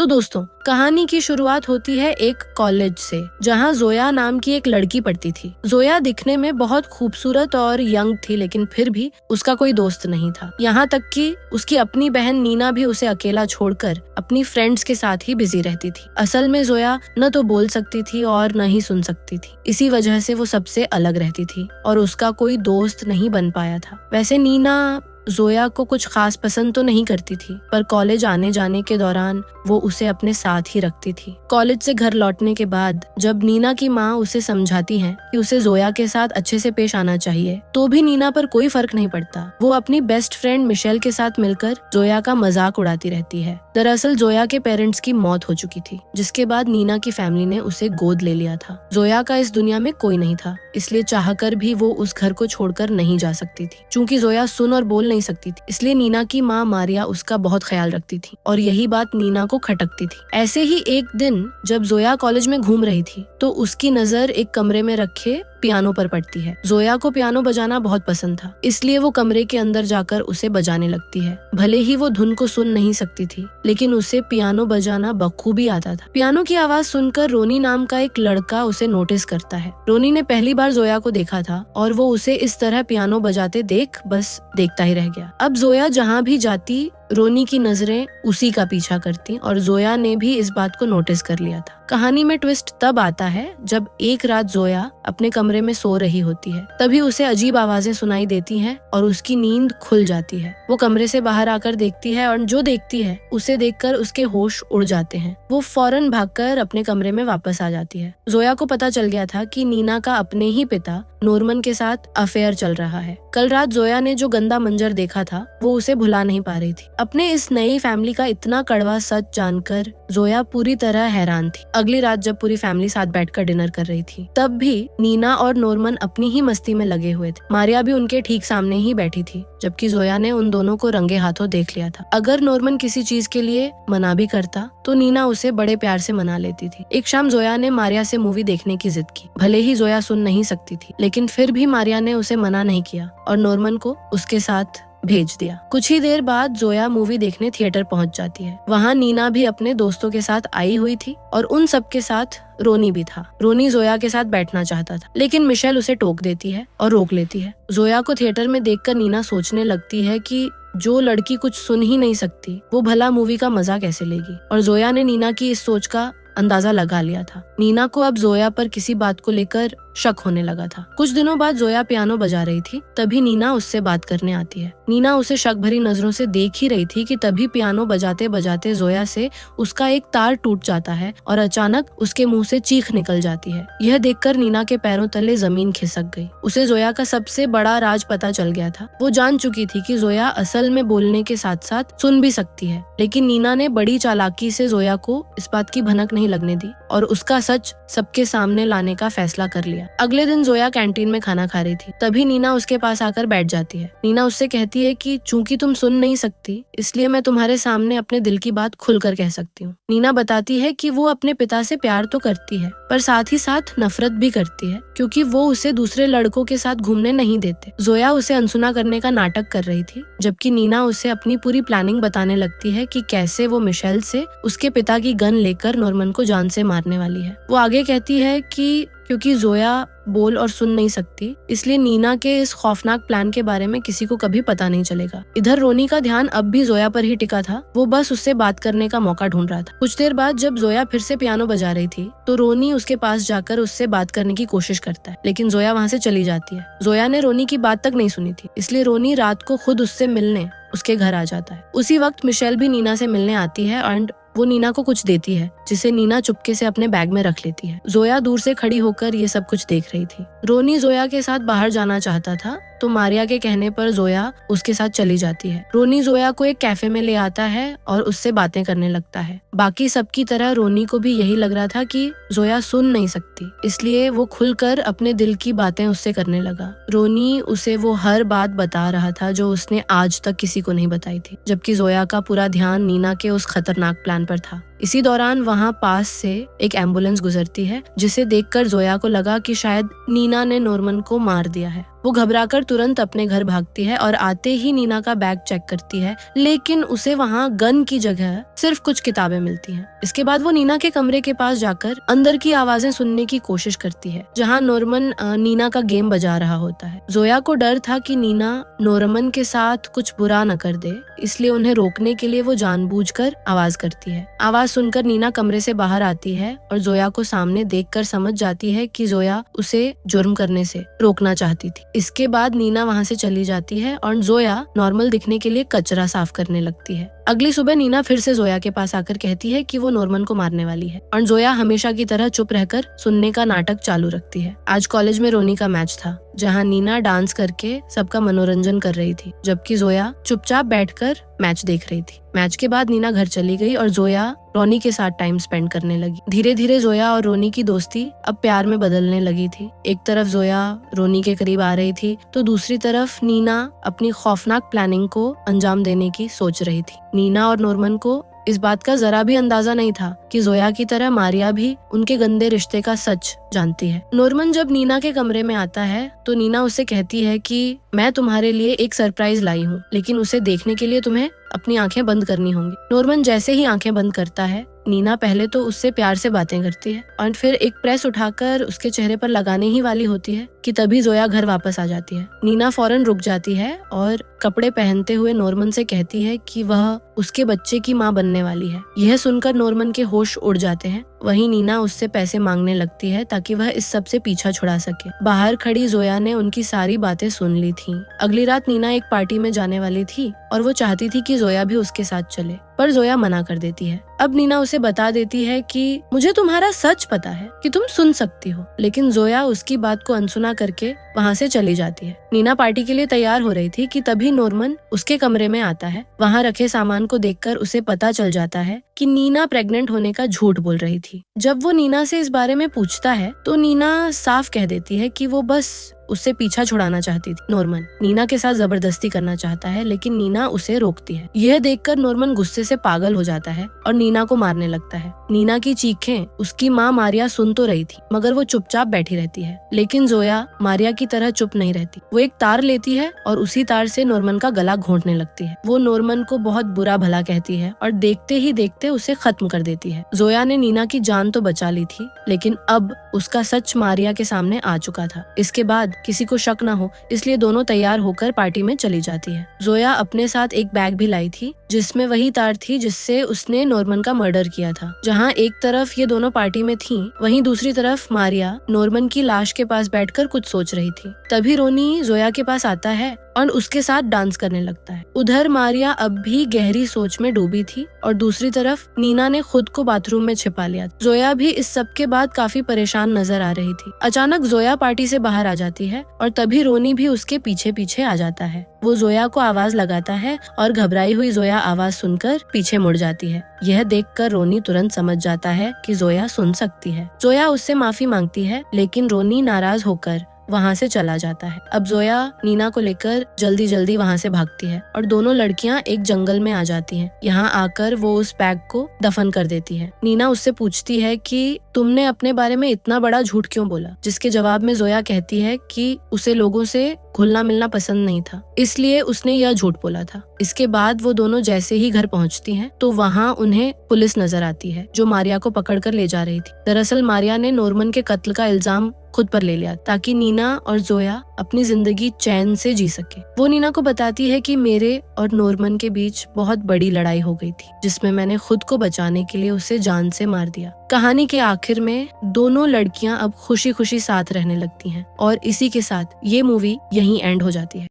तो दोस्तों, कहानी की शुरुआत होती है एक कॉलेज से, जहाँ जोया नाम की एक लड़की पढ़ती थी। जोया दिखने में बहुत खूबसूरत और यंग थी, लेकिन फिर भी उसका कोई दोस्त नहीं था। यहाँ तक कि उसकी अपनी बहन नीना भी उसे अकेला छोड़कर अपनी फ्रेंड्स के साथ ही बिजी रहती थी। असल में जोया न तो बोल सकती थी और न ही सुन सकती थी। इसी वजह से वो सबसे अलग रहती थी और उसका कोई दोस्त नहीं बन पाया था। वैसे नीना जोया को कुछ खास पसंद तो नहीं करती थी, पर कॉलेज आने जाने के दौरान वो उसे अपने साथ ही रखती थी। कॉलेज से घर लौटने के बाद जब नीना की माँ उसे समझाती है कि उसे जोया के साथ अच्छे से पेश आना चाहिए, तो भी नीना पर कोई फर्क नहीं पड़ता। वो अपनी बेस्ट फ्रेंड मिशेल के साथ मिलकर जोया का मजाक उड़ाती रहती है। दरअसल जोया के पेरेंट्स की मौत हो चुकी थी, जिसके बाद नीना की फैमिली ने उसे गोद ले लिया था। जोया का इस दुनिया में कोई नहीं था, इसलिए चाहकर भी वो उस घर को छोड़कर नहीं जा सकती थी। चूँकि जोया सुन और बोल नहीं सकती थी, इसलिए नीना की माँ मारिया उसका बहुत ख्याल रखती थी और यही बात नीना को खटकती थी। ऐसे ही एक दिन जब जोया कॉलेज में घूम रही थी, तो उसकी नजर एक कमरे में रखे पियानो पर पड़ती है। जोया को पियानो बजाना बहुत पसंद था, इसलिए वो कमरे के अंदर जाकर उसे बजाने लगती है। भले ही वो धुन को सुन नहीं सकती थी, लेकिन उसे पियानो बजाना बखूबी आता था। पियानो की आवाज सुनकर रोनी नाम का एक लड़का उसे नोटिस करता है। रोनी ने पहली बार जोया को देखा था और वो उसे इस तरह पियानो बजाते देख बस देखता ही रह गया। अब जोया जहाँ भी जाती, रोनी की नजरें उसी का पीछा करती और जोया ने भी इस बात को नोटिस कर लिया था। कहानी में ट्विस्ट तब आता है जब एक रात जोया अपने कमरे में सो रही होती है। तभी उसे अजीब आवाजें सुनाई देती हैं और उसकी नींद खुल जाती है। वो कमरे से बाहर आकर देखती है और जो देखती है उसे देखकर उसके होश उड़ जाते हैं। वो फौरन भागकर अपने कमरे में वापस आ जाती है। जोया को पता चल गया था कि नीना का अपने ही पिता नॉर्मन के साथ अफेयर चल रहा है। कल रात जोया ने जो गंदा मंजर देखा था, वो उसे भुला नहीं पा रही थी। अपने इस नई फैमिली का इतना कड़वा सच जानकर जोया पूरी तरह हैरान थी। अगली रात जब पूरी फैमिली साथ बैठकर डिनर कर रही थी, तब भी नीना और नॉर्मन अपनी ही मस्ती में लगे हुए थे। मारिया भी उनके ठीक सामने ही बैठी थी, जबकि जोया ने उन दोनों को रंगे हाथों देख लिया था। अगर नॉर्मन किसी चीज के लिए मना भी करता, तो नीना उसे बड़े प्यार से मना लेती थी। एक शाम जोया ने मारिया से मूवी देखने की जिद की। भले ही जोया सुन नहीं सकती थी, लेकिन फिर भी मारिया ने उसे मना नहीं किया और नॉर्मन को उसके साथ भेज दिया। कुछ ही देर बाद जोया मूवी देखने थिएटर पहुंच जाती है। वहाँ नीना भी अपने दोस्तों के साथ आई हुई थी और उन सब के साथ रोनी भी था। रोनी जोया के साथ बैठना चाहता था, लेकिन मिशेल उसे टोक देती है और रोक लेती है। जोया को थिएटर में देखकर नीना सोचने लगती है कि जो लड़की कुछ सुन ही नहीं सकती, वो भला मूवी का मजा कैसे लेगी। और जोया ने नीना की इस सोच का अंदाजा लगा लिया था। नीना को अब जोया पर किसी बात को लेकर शक होने लगा था। कुछ दिनों बाद जोया पियानो बजा रही थी, तभी नीना उससे बात करने आती है। नीना उसे शक भरी नजरों से देख ही रही थी कि तभी पियानो बजाते बजाते जोया से उसका एक तार टूट जाता है और अचानक उसके मुंह से चीख निकल जाती है। यह देखकर नीना के पैरों तले जमीन खिसक गई। उसे जोया का सबसे बड़ा राज पता चल गया था। वो जान चुकी थी कि जोया असल में बोलने के साथ साथ सुन भी सकती है, लेकिन नीना ने बड़ी चालाकी से जोया को इस बात की भनक नहीं लगने दी और उसका सच सबके सामने लाने का फैसला कर लिया। अगले दिन जोया कैंटीन में खाना खा रही थी, तभी नीना उसके पास आकर बैठ जाती है। नीना उससे कहती है कि चूंकि तुम सुन नहीं सकती, इसलिए मैं तुम्हारे सामने अपने दिल की बात खुलकर कह सकती हूँ। नीना बताती है कि वो अपने पिता से प्यार तो करती है, पर साथ ही साथ नफरत भी करती है, क्योंकि वो उसे दूसरे लड़कों के साथ घूमने नहीं देते। जोया उसे अनसुना करने का नाटक कर रही थी, जबकि नीना उसे अपनी पूरी प्लानिंग बताने लगती है कि कैसे वो मिशेल से उसके पिता की गन लेकर नॉर्मन को जान से मारने वाली है। वो आगे कहती है कि क्योंकि जोया बोल और सुन नहीं सकती, इसलिए नीना के इस खौफनाक प्लान के बारे में किसी को कभी पता नहीं चलेगा। इधर रोनी का ध्यान अब भी जोया पर ही टिका था। वो बस उससे बात करने का मौका ढूंढ रहा था। कुछ देर बाद जब जोया फिर से पियानो बजा रही थी, तो रोनी उसके पास जाकर उससे बात करने की कोशिश करता है, लेकिन जोया वहाँ से चली जाती है। जोया ने रोनी की बात तक नहीं सुनी थी, इसलिए रोनी रात को खुद उससे मिलने उसके घर आ जाता है। उसी वक्त मिशेल भी नीना से मिलने आती है और वो नीना को कुछ देती है, जिसे नीना चुपके से अपने बैग में रख लेती है। जोया दूर से खड़ी होकर ये सब कुछ देख रही थी। रोनी जोया के साथ बाहर जाना चाहता था, तो मारिया के कहने पर जोया उसके साथ चली जाती है। रोनी जोया को एक कैफे में ले आता है और उससे बातें करने लगता है। बाकी सबकी तरह रोनी को भी यही लग रहा था कि जोया सुन नहीं सकती, इसलिए वो खुलकर अपने दिल की बातें उससे करने लगा। रोनी उसे वो हर बात बता रहा था जो उसने आज तक किसी को नहीं बताई थी, जबकि जोया का पूरा ध्यान नीना के उस खतरनाक प्लान पर था। इसी दौरान वहाँ पास से एक एम्बुलेंस गुजरती है, जिसे देखकर जोया को लगा कि शायद नीना ने नॉर्मन को मार दिया है। वो घबराकर तुरंत अपने घर भागती है और आते ही नीना का बैग चेक करती है, लेकिन उसे वहाँ गन की जगह सिर्फ कुछ किताबें मिलती हैं। इसके बाद वो नीना के कमरे के पास जाकर अंदर की आवाजें सुनने की कोशिश करती है, जहाँ नॉर्मन नीना का गेम बजा रहा होता है। जोया को डर था कि नीना नॉर्मन के साथ कुछ बुरा न कर दे, इसलिए उन्हें रोकने के लिए वो जानबूझकर आवाज करती है। आवाज सुनकर नीना कमरे से बाहर आती है और जोया को सामने देखकर समझ जाती है कि जोया उसे जुर्म करने से रोकना चाहती थी। इसके बाद नीना वहाँ से चली जाती है और जोया नॉर्मल दिखने के लिए कचरा साफ करने लगती है। अगली सुबह नीना फिर से जोया के पास आकर कहती है कि वो नॉर्मन को मारने वाली है और जोया हमेशा की तरह चुप रहकर सुनने का नाटक चालू रखती है। आज कॉलेज में रोनी का मैच था, जहाँ नीना डांस करके सबका मनोरंजन कर रही थी, जबकि जोया चुपचाप बैठकर मैच देख रही थी। मैच के बाद नीना घर चली गई और जोया रोनी के साथ टाइम स्पेंड करने लगी। धीरे धीरे जोया और रोनी की दोस्ती अब प्यार में बदलने लगी थी। एक तरफ जोया रोनी के करीब आ रही थी, तो दूसरी तरफ नीना अपनी खौफनाक प्लानिंग को अंजाम देने की सोच रही थी। नीना और नॉर्मन को इस बात का जरा भी अंदाजा नहीं था कि जोया की तरह मारिया भी उनके गंदे रिश्ते का सच जानती है। नॉर्मन जब नीना के कमरे में आता है तो नीना उससे कहती है कि मैं तुम्हारे लिए एक सरप्राइज लाई हूँ, लेकिन उसे देखने के लिए तुम्हें अपनी आंखें बंद करनी होंगी। नॉर्मन जैसे ही आंखें बंद करता है, नीना पहले तो उससे प्यार से बातें करती है और फिर एक प्रेस उठाकर उसके चेहरे पर लगाने ही वाली होती है कि तभी जोया घर वापस आ जाती है। नीना फौरन रुक जाती है और कपड़े पहनते हुए नॉर्मन से कहती है कि वह उसके बच्चे की माँ बनने वाली है। यह सुनकर नॉर्मन के होश उड़ जाते हैं। वहीं नीना उससे पैसे मांगने लगती है ताकि वह इस सब से पीछा छुड़ा सके। बाहर खड़ी जोया ने उनकी सारी बातें सुन ली थीं। अगली रात नीना एक पार्टी में जाने वाली थी और वो चाहती थी कि जोया भी उसके साथ चले, पर जोया मना कर देती है। अब नीना उसे बता देती है कि मुझे तुम्हारा सच पता है कि तुम सुन सकती हो, लेकिन जोया उसकी बात को अनसुना करके वहाँ से चली जाती है। नीना पार्टी के लिए तैयार हो रही थी कि तभी नॉर्मन उसके कमरे में आता है। वहाँ रखे सामान को देखकर उसे पता चल जाता है कि नीना प्रेग्नेंट होने का झूठ बोल रही थी। जब वो नीना से इस बारे में पूछता है तो नीना साफ कह देती है कि वो बस उससे पीछा छुड़ाना चाहती थी। नॉर्मन नीना के साथ जबरदस्ती करना चाहता है, लेकिन नीना उसे रोकती है। यह देखकर नॉर्मन गुस्से से पागल हो जाता है और नीना को मारने लगता है। नीना की चीखें उसकी माँ मारिया सुन तो रही थी, मगर वो चुपचाप बैठी रहती है। लेकिन जोया मारिया की तरह चुप नहीं रहती। वो एक तार लेती है और उसी तार से नॉर्मन का गला घोंटने लगती है। वो नॉर्मन को बहुत बुरा भला कहती है और देखते ही देखते उसे खत्म कर देती है। जोया ने नीना की जान तो बचा ली थी, लेकिन अब उसका सच मारिया के सामने आ चुका था। इसके बाद किसी को शक न हो, इसलिए दोनों तैयार होकर पार्टी में चली जाती है। जोया अपने साथ एक बैग भी लाई थी, जिसमें वही तार थी जिससे उसने नॉर्मन का मर्डर किया था। जहाँ एक तरफ ये दोनों पार्टी में थीं, वहीं दूसरी तरफ मारिया नॉर्मन की लाश के पास बैठकर कुछ सोच रही थी। तभी रोनी जोया के पास आता है और उसके साथ डांस करने लगता है। उधर मारिया अब भी गहरी सोच में डूबी थी और दूसरी तरफ नीना ने खुद को बाथरूम में छिपा लिया। जोया भी इस सब के बाद काफी परेशान नजर आ रही थी। अचानक जोया पार्टी से बाहर आ जाती है और तभी रोनी भी उसके पीछे पीछे आ जाता है। वो जोया को आवाज लगाता है और घबराई हुई जोया आवाज सुनकर पीछे मुड़ जाती है। यह देखकर रोनी तुरंत समझ जाता है कि जोया सुन सकती है। जोया उससे माफी मांगती है, लेकिन रोनी नाराज होकर वहाँ से चला जाता है। अब जोया नीना को लेकर जल्दी जल्दी वहाँ से भागती है और दोनों लड़कियाँ एक जंगल में आ जाती हैं। यहाँ आकर वो उस बैग को दफन कर देती है। नीना उससे पूछती है कि तुमने अपने बारे में इतना बड़ा झूठ क्यों बोला, जिसके जवाब में जोया कहती है कि उसे लोगों से घुलना मिलना पसंद नहीं था, इसलिए उसने यह झूठ बोला था। इसके बाद वो दोनों जैसे ही घर पहुंचती हैं, तो वहाँ उन्हें पुलिस नजर आती है, जो मारिया को पकड़कर ले जा रही थी। दरअसल मारिया ने नॉर्मन के कत्ल का इल्जाम खुद पर ले लिया ताकि नीना और जोया अपनी जिंदगी चैन से जी सके। वो नीना को बताती है कि मेरे और नॉर्मन के बीच बहुत बड़ी लड़ाई हो गई थी, जिसमें मैंने खुद को बचाने के लिए उसे जान से मार दिया। कहानी के आखिर में दोनों लड़कियां अब खुशी खुशी साथ रहने लगती हैं और इसी के साथ ये मूवी यहीं एंड हो जाती है।